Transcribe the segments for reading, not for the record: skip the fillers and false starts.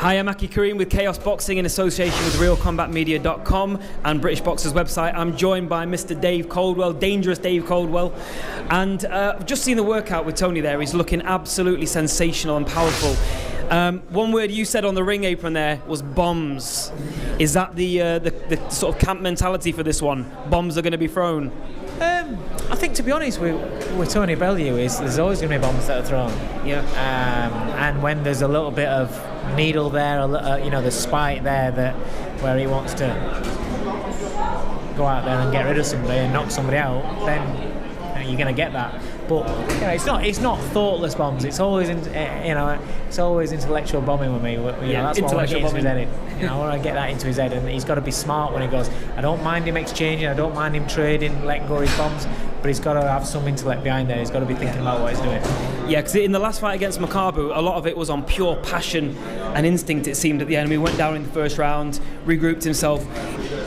Hi, I'm Karim with Chaos Boxing in association with RealCombatMedia.com and British Boxers website. I'm joined by Mr. Dave Coldwell, Dangerous Dave Coldwell. And I've just seen the workout with Tony there. He's looking absolutely sensational and powerful. One word you said on the ring apron there was bombs. Is that the sort of camp mentality for this one? Bombs are going to be thrown? I think, to be honest, with Tony Bellew, there's always going to be bombs that are thrown. Yeah. And when there's a little bit of needle there, the spike there where he wants to go out there and get rid of somebody and knock somebody out, then you're going to get that. But it's not thoughtless bombs. It's always it's always intellectual bombing with me. That's what I want to get into his head. I want to get that into his head, and he's got to be smart when he goes. I don't mind him exchanging. I don't mind him trading, letting go of his bombs. But he's got to have some intellect behind there. He's got to be thinking about what he's doing. Yeah, because in the last fight against Makabu, a lot of it was on pure passion and instinct, it seemed, at the end. He went down in the first round, regrouped himself.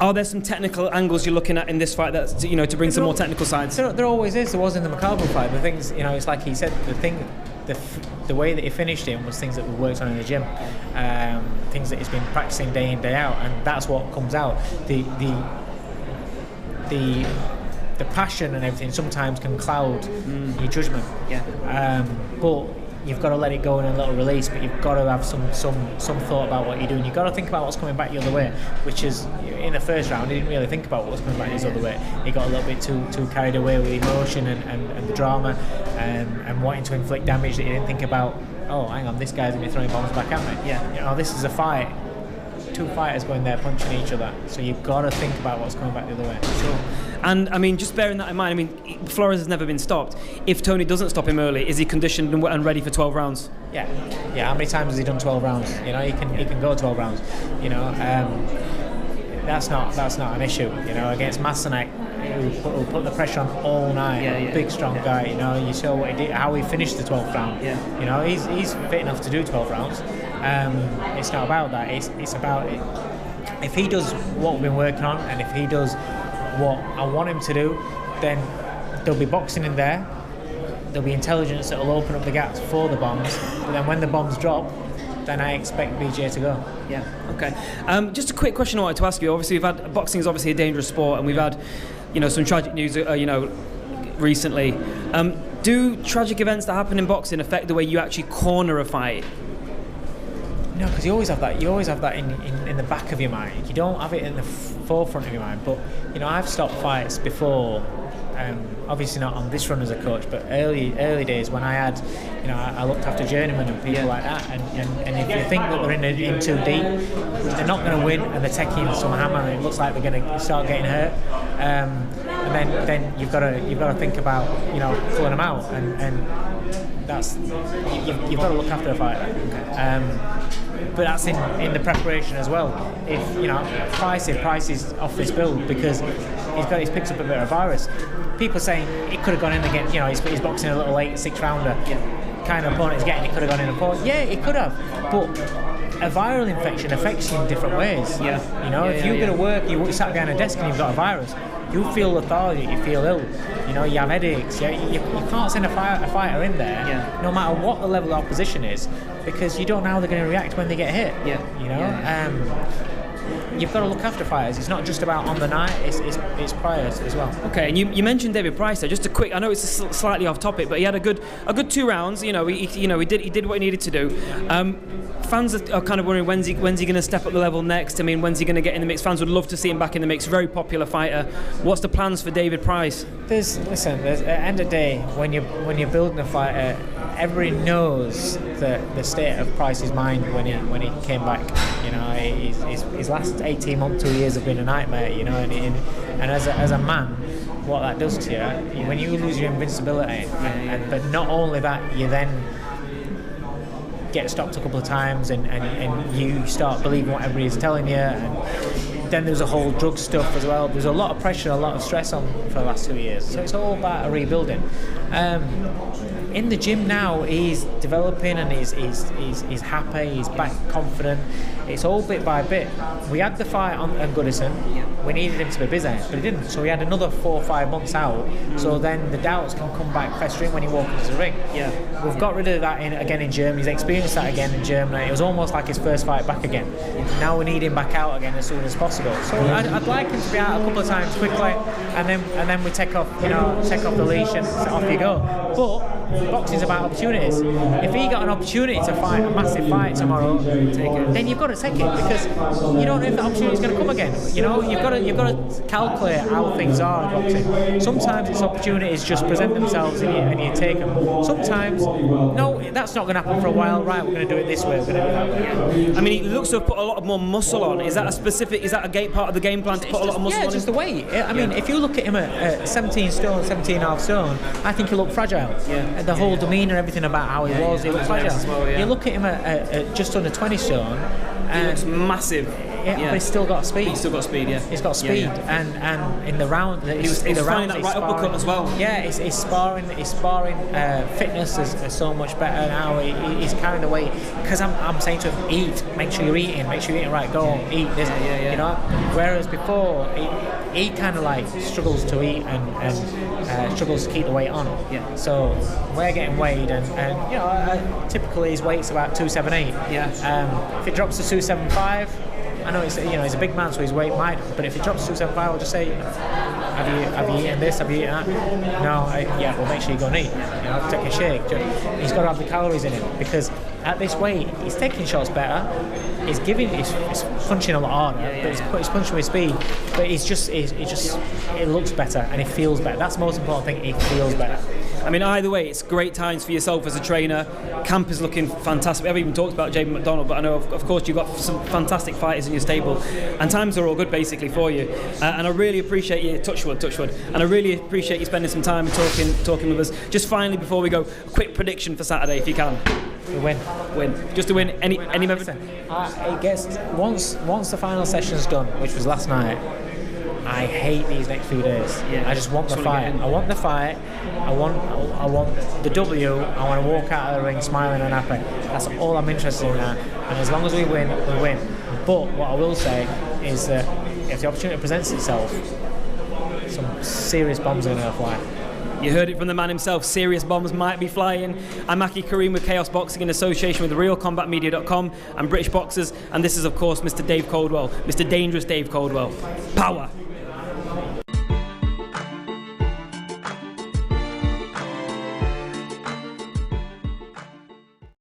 Are there some technical angles you're looking at in this fight that's, to bring some more technical sides? There always is. There was in the Makabu fight. The things, it's like he said, the way that he finished him was things that we worked on in the gym, things that he's been practicing day in, day out, and that's what comes out. The passion and everything sometimes can cloud your judgment. Yeah. But you've got to let it go in a little release. But you've got to have some thought about what you're doing. You've got to think about what's coming back the other way. Which is, in the first round, he didn't really think about what was coming back his other way. He got a little bit too carried away with emotion and the drama and wanting to inflict damage that he didn't think about. Oh, hang on, this guy's going to be throwing bombs back at me. Yeah. This is a fight. Two fighters going there punching each other, so you've got to think about what's coming back the other way. Sure. And just bearing that in mind, Flores has never been stopped. If Tony doesn't stop him early, is he conditioned and ready for 12 rounds? Yeah. How many times has he done 12 rounds? He can go 12 rounds. That's not an issue. Against Masanek, who put the pressure on all night. Big strong guy. You saw what he did, how he finished the 12th round. Yeah. He's fit enough to do 12 rounds. It's not about that. It's about it. If he does what we've been working on, and if he does what I want him to do, then there'll be boxing in there. There'll be intelligence that will open up the gaps for the bombs. But then when the bombs drop, then I expect BJ to go. Yeah. Okay. Just a quick question I wanted to ask you. Obviously, boxing is obviously a dangerous sport, and we've had, some tragic news, recently. Do tragic events that happen in boxing affect the way you actually corner a fight? No, because you always have that. You always have that in the back of your mind. You don't have it in the forefront of your mind. But I've stopped fights before. Obviously not on this run as a coach, but early days when I had, I looked after journeymen and people like that. And if you think that they're in too deep, they're not going to win, and they're taking some hammer, and it looks like they're going to start getting hurt. And then you've got to think about pulling them out, and that's you've got to look after a fighter. But that's in the preparation as well. If Price is off this build because he's picked up a bit of a virus. People saying he could have gone in again. He's boxing a little late 6th rounder. Kind of opponent he's getting. He could have gone in and fought. Yeah, he could have. But a viral infection affects you in different ways. If you're going to work, you sat behind a desk and you've got a virus. You feel lethargic, you feel ill, you have headaches. You can't send a fighter in there, no matter what the level of opposition is, because you don't know how they're going to react when they get hit. You've got to look after fighters. It's not just about on the night, it's prior as well. Okay, and you mentioned David Price there. Just a quick, I know it's slightly off topic, but he had a good 2 rounds. He did what he needed to do. Fans are kind of wondering when's he going to step up the level next. When's he going to get in the mix? Fans would love to see him back in the mix. Very popular fighter. What's the plans for David Price? There's at the end of the day, when you're building a fighter, everybody knows the state of Price's mind when he came back. His last 18 months, 2 years have been a nightmare. And as a man, what that does to you, when you lose your invincibility, but not only that, you then get stopped a couple of times and you start believing what everybody's telling you, and then there's a whole drug stuff as well. There's a lot of pressure, a lot of stress on for the last 2 years. So it's all about a rebuilding. In the gym now, he's developing and he's happy, he's back confident. It's all bit by bit. We had the fight on Goodison. We needed him to be busy, but he didn't. So we had another 4 or 5 months out. So then the doubts can come back festering when he walks into the ring. Yeah. We've got rid of that again in Germany. He's experienced that again in Germany. It was almost like his first fight back again. Now we need him back out again as soon as possible. So I'd like him to be out a couple of times quickly, and then we take off the leash and off you go. But boxing's about opportunities. If he got an opportunity to fight a massive fight tomorrow, then you've got to take it, because you don't know if the opportunity is going to come again. You know, you've got to calculate how things are in boxing. Sometimes it's opportunities just present themselves and you take them. Sometimes, no, that's not going to happen for a while. Right, we're going to do it this way. We're going to do it that way. I mean, he looks to have put a lot more muscle on. Is that a gate part of the game plan to put a lot of muscle on? Yeah, just the weight. I mean, if you look at him at 17 stone, 17.5 stone, I think he looked fragile. Yeah. The whole demeanour, everything about how he was, he looked fragile. Well, yeah. You look at him at just under 20 stone, he looks massive. But he's still got speed. He's still got speed, yeah. He's got speed, and in the round, he was finding that right uppercut as well. Yeah, his sparring fitness is so much better now. He's carrying the weight, because I'm saying to him, eat, make sure you're eating right, go on, eat this, you know. Whereas before, he kind of like struggles to eat and struggles to keep the weight on. Yeah. So we're getting weighed, and you know, typically his weight's about 278. Yeah. If it drops to 275. I know he's a big man, so his weight might. But if it drops to 275, I'll just say, have you eaten this? Have you eaten that? No. Well, make sure you go and eat. You know, take a shake. He's got to have the calories in him, because at this weight, he's taking shots better. He's punching a lot harder, but he's punching with speed. But it looks better and it feels better. That's the most important thing. It feels better. I mean, either way, it's great times for yourself as a trainer. Camp is looking fantastic. We haven't even talked about Jaden McDonald, but I know, of course, you've got some fantastic fighters in your stable, and times are all good, basically, for you. And I really appreciate you, touch wood, and I really appreciate you spending some time and talking with us. Just finally, before we go, a quick prediction for Saturday, if you can. We win. Just to win. Any Listen, it gets once the final session's done, which was last night. I hate these next few days. Yeah. I just want the fight. I want the fight. I want the W. I want to walk out of the ring smiling and happy. That's all I'm interested in now. And as long as we win, we win. But what I will say is that if the opportunity presents itself, some serious bombs are going to fly. You heard it from the man himself. Serious bombs might be flying. I'm Karim with Chaos Boxing in association with RealCombatMedia.com and British Boxers. And this is, of course, Mr. Dave Coldwell, Mr. Dangerous Dave Coldwell. Power.